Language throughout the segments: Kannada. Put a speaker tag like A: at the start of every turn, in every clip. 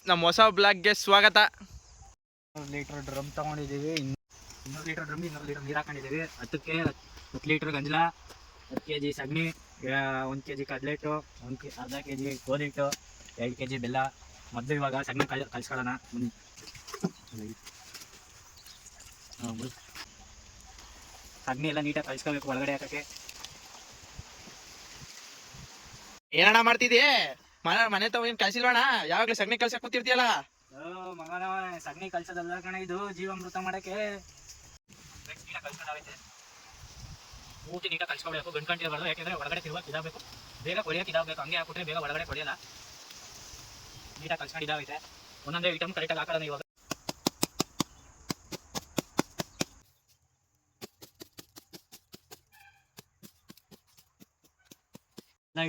A: ನಮ್ಮ ಹೊಸ ಬ್ಲಾಗ್ಗೆ ಸ್ವಾಗತ.
B: 1 ಲೀಟರ್ ಡ್ರಮ್ ತಗೊಂಡಿದ್ದೀವಿ. 200 ಲೀಟರ್ ಡ್ರಮ್ 200 ಲೀಟರ್ ನೀರು ಹಾಕೊಂಡಿದ್ದೀವಿ. 10 ಲೀಟರ್ ಗಂಜಲ, 10 kg ಸಗಣಿ, 1 kg ಕಡ್ಲೆಟ್ಟು, ಅರ್ಧ kg ಗೋಧಿ ಹಿಟ್ಟು, 2 kg ಬೆಲ್ಲ. ಮೊದಲು ಇವಾಗ ಸಗಣಿ ಕಲಿಸ್ಕೊಳ್ಳೋಣ. ಸಗಣಿ ಎಲ್ಲ ನೀಟಾಗಿ ಕಲಿಸ್ಕೋಬೇಕು ಒಳಗಡೆ ಹಾಕಕ್ಕೆ.
A: ಏನಣ್ಣ ಮಾಡ್ತಿದ್ದೆ? ಮನೆ ತವ ಏನ್ ಕಳ್ಸಿಲ್ವಣ? ಯಾವಾಗ್ಲೂ ಸಗಣಿ ಕಲ್ಸಕ್ ಕೂತಿರ್ತೀಯಲ್ಲ.
B: ಮಗನ ಸಗಣಿ ಕಲ್ಸೋದಲ್ಲ ಕಣ, ಇದು ಜೀವಾಮೃತ ಮಾಡಕ್ಕೆ. ನೀಟಾಗಿ ಕಲ್ಸ್ಕೊಂಡಾಗೈತೆ, ಪೂರ್ತಿ ನೀಟಾಗಿ ಕಲ್ಸ್ಕೊಬೇಕು. ಗಂಟ್ಕೊಂಡಿರಬಾರ್ದು, ಯಾಕೆಂದ್ರೆ ಒಳಗಡೆ ತಿರುವಾಗ ಇದಾಗಬೇಕು, ಬೇಗ ಕೊಡಿಯೋಕೆ ಇದಾಗಬೇಕು. ಹಂಗೆ ಹಾಕ್ಬಿಟ್ರೆ ಬೇಗ ಒಳಗಡೆ ಕೊಡಿಯಲ್ಲ. ನೀಟಾಗಿ ಕಲ್ಸ್ಕೊಂಡು ಇದಾಗೈತೆ. ಒಂದೊಂದೇ ಐಟಮ್ ಕರೆಕ್ಟಾಗಿ ಹಾಕೋಣ. ಇವಾಗ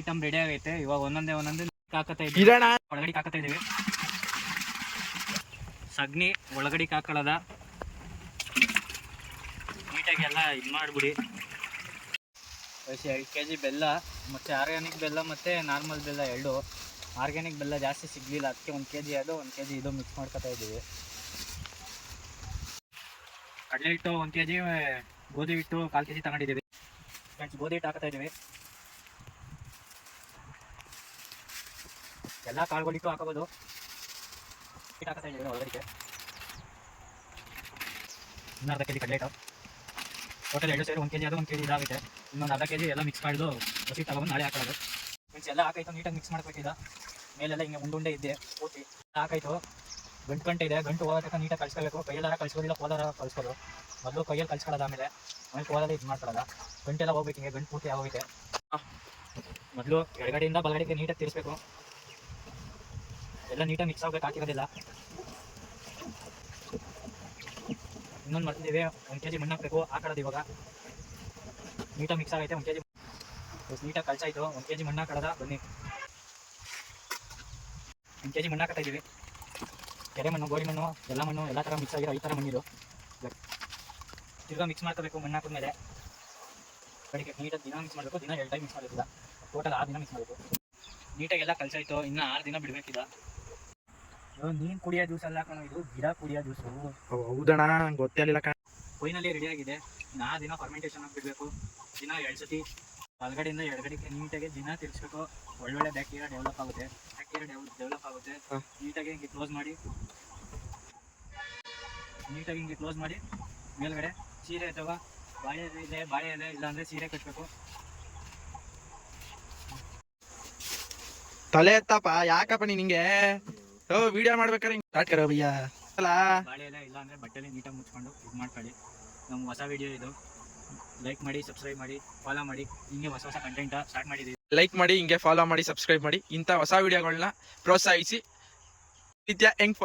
B: ಐಟಮ್ ರೆಡಿ ಆಗೈತೆ. ಇವಾಗ ಒಂದೊಂದೇ ಹಾಕತ್ತಾ ಇದ್ದೀವಿ, ಒಳಗಡೆ ಹಾಕತ್ತಾ ಇದೀವಿ. ಸಗಣಿ ಒಳಗಡೆ ಹಾಕೊಳ್ಳೋದ ನೀಟಾಗಿ ಎಲ್ಲ ಇದು ಮಾಡಿಬಿಡಿ. 2 kg ಬೆಲ್ಲ, ಮತ್ತು ಆರ್ಗ್ಯಾನಿಕ್ ಬೆಲ್ಲ ಮತ್ತು ನಾರ್ಮಲ್ ಬೆಲ್ಲ ಎರಡು. ಆರ್ಗ್ಯಾನಿಕ್ ಬೆಲ್ಲ ಜಾಸ್ತಿ ಸಿಗಲಿಲ್ಲ, ಅದಕ್ಕೆ 1 kg ಅದು 1 kg ಇದು ಮಿಕ್ಸ್ ಮಾಡ್ಕೊತಾ ಇದ್ದೀವಿ. ಕಡಲೆ ಹಿಟ್ಟು 1 kg, ಗೋಧಿ ಹಿಟ್ಟು 1/4 kg ತಗೊಂಡಿದ್ದೀವಿ. ಗೋಧಿ ಹಿಟ್ಟು ಹಾಕ್ತಾ ಇದ್ದೀವಿ. ಎಲ್ಲ ಕಾಳುಗಳಿಟ್ಟು ಹಾಕೋಬೋದು. ಹಿಟ್ಟು ಹಾಕ್ತಾ ಇದ್ದೀವಿ ಒಳಗಡೆ. ಇನ್ನೂ ಅರ್ಧ kg ಕಡಲೆ ಹಿಟ್ಟು. ಟೋಟಲ್ 2 ಸೇರಿ 1 kg ಅದು 1 kg ಇದಾಗುತ್ತೆ. ಇನ್ನೊಂದು ಅರ್ಧ kg ಎಲ್ಲ ಮಿಕ್ಸ್ ಮಾಡಿದ್ದು ಹಸಿ ತಗೊಂಡು ನಾಳೆ ಹಾಕೋದು. ಮೀನ್ಸ್ ಎಲ್ಲ ಹಾಕೈತು, ನೀಟಾಗಿ ಮಿಕ್ಸ್ ಮಾಡ್ಬೇಕಿದ. ಮೇಲೆಲ್ಲ ಹಿಂಗೆ ಉಂಡುಂಡೆ ಇದ್ದೆ ಪೂರ್ತಿ ಹಾಕಾಯ್ತು. ಗಂಟು ಇದೆ, ಗಂಟು ಹೋಗೋದಕ್ಕೆ ನೀಟಾಗಿ ಕಳ್ಸ್ಕೋಬೇಕು. ಕೈಯೆಲ್ಲ ಕಳ್ಸ್ಕೊಳ್ಳಿಲ್ಲ, ಕೋಲಾರ ಕಳ್ಸ್ಕೊಳ್ಳೋದು. ಮೊದಲು ಕೈಯಲ್ಲಿ ಕಳ್ಸ್ಕೊಳ್ಳೋದು, ಆಮೇಲೆ ಕೋಲಾರ ಇದು ಮಾಡ್ಕೊಳ್ಳೋದ. ಗಂಟೆಲ್ಲ ಹೋಗ್ಬೇಕು, ಹಿಂಗೆ ಗಂಟು ಪೂರ್ತಿ ಆಗೋಗಿದೆ. ಮೊದಲು ಎಡಗಡೆಯಿಂದ ಬಲಗಡೆಗೆ ನೀಟಾಗಿ ತಿರ್ಸ್ಬೇಕು. ಎಲ್ಲ ನೀಟಾಗಿ ಮಿಕ್ಸ್ ಆಗ್ಬೇಕು, ಹಾಕಿರೋದಿಲ್ಲ. ಇನ್ನೊಂದು ಮಾಡ್ತಿದ್ದೀವಿ, 1 kg ಮಣ್ಣು ಹಾಕಬೇಕು, ಹಾಕೊಳ್ಳೋದು. ಇವಾಗ ನೀಟಾಗಿ ಮಿಕ್ಸ್ ಆಗೈತೆ. 1 kg ನೀಟಾಗಿ ಕಳ್ಸಾಯ್ತು. 1 kg ಮಣ್ಣು ಹಾಕೊಳ್ಳೋದ. ಬನ್ನಿ, 1 kg ಮಣ್ಣು ಹಾಕ್ತಾ ಇದ್ದೀವಿ. ಕೆರೆ ಮಣ್ಣು, ಗೋಡಿ ಮಣ್ಣು, ಎಲ್ಲ ಮಣ್ಣು ಎಲ್ಲ ಥರ ಮಿಕ್ಸ್ ಆಗಿರೋ ಈ ಥರ ಮಣ್ಣಿದು. ತಿರ್ಗಾ ಮಿಕ್ಸ್ ಮಾಡ್ಕೋಬೇಕು. ಮಣ್ಣು ಹಾಕಿದ್ಮೇಲೆ ಬೆಳಿಗ್ಗೆ ನೀಟಾಗಿ ದಿನ ಮಿಕ್ಸ್ ಮಾಡಬೇಕು. ದಿನ 2 ಟೈಮ್ ಮಿಕ್ಸ್ ಮಾಡಬೇಕಿಲ್ಲ, ಟೋಟಲ್ 6 ದಿನ ಮಿಕ್ಸ್ ಮಾಡಬೇಕು. ನೀಟಾಗಿ ಎಲ್ಲ ಕಳ್ಸಾಯ್ತು. ಇನ್ನು 6 ದಿನ ಬಿಡಬೇಕಿಲ್ಲ. ನೀನು ಕುಡಿಯೋ ಜ್ಯೂಸ್ ಅಲ್ಲ ಕಣೋ, ಇದು ಗಿಡ ಕುಡಿಯೋ ಜ್ಯೂಸು.
A: ಹೌದಣ್ಣ, ಗೊತ್ತಿರಲಿಲ್ಲ ಕಣ.
B: ಫೈನಲಿ ರೆಡಿ ಆಗಿದೆ. ಇನ್ನು 6 ದಿನ ಫರ್ಮೆಂಟೇಷನ್ ಆಗಿಬಿಡಬೇಕು. ದಿನ 2 ಸತಿ ಬಲಗಡೆಯಿಂದ ಎಡಗಡೆಗೆ ನೀಟಾಗಿ ದಿನ ತಿರ್ಸ್ಬೇಕು. ಒಳ್ಳೊಳ್ಳೆ ಬ್ಯಾಕ್ಟೀರಿಯಾ ಡೆವಲಪ್ ಆಗುತ್ತೆ. ನೀಟಾಗಿ ಹಿಂಗೆ ಕ್ಲೋಸ್ ಮಾಡಿ, ಮೇಲ್ಗಡೆ ಸೀರೆ ಅಥವಾ ಬಾಳೆ ಎಲೆ ಇಲ್ಲಾಂದರೆ ಸೀರೆ ಕಟ್ಟಬೇಕು.
A: ತಲೆ ಎತ್ತಪ್ಪ, ಯಾಕಪ್ಪ ನಿಂಗೆ ವಿಡಿಯೋ ಮಾಡ್ಬೇಕಾರೆ ಭಯ್ಯ ಅಲ್ಲ.
B: ಬಾಳೆ ಎಲೆ ಇಲ್ಲಾಂದರೆ ಬಟ್ಟೆಲಿ ನೀಟಾಗಿ ಮುಚ್ಕೊಂಡು ಇದು ಮಾಡ್ಕೊಳ್ಳಿ. ನಮ್ಮ ಹೊಸ ವಿಡಿಯೋ ಇದು. ಲೈಕ್ ಮಾಡಿ, ಸಬ್ಸ್ಕ್ರೈಬ್ ಮಾಡಿ, ಫಾಲೋ ಮಾಡಿ. ಹಿಂಗೆ ಹೊಸ ಕಂಟೆಂಟ್ ಸ್ಟಾರ್ಟ್ ಮಾಡಿದ್ದೀವಿ.
A: ಲೈಕ್ ಮಾಡಿ, ಹಿಂಗೆ ಫಾಲೋ ಮಾಡಿ, ಸಬ್ಸ್ಕ್ರೈಬ್ ಮಾಡಿ. ಇಂಥ ಹೊಸ ವಿಡಿಯೋಗಳನ್ನ ಪ್ರೋತ್ಸಾಹಿಸಿ. ನಿತ್ಯ ಹೆಂಗ್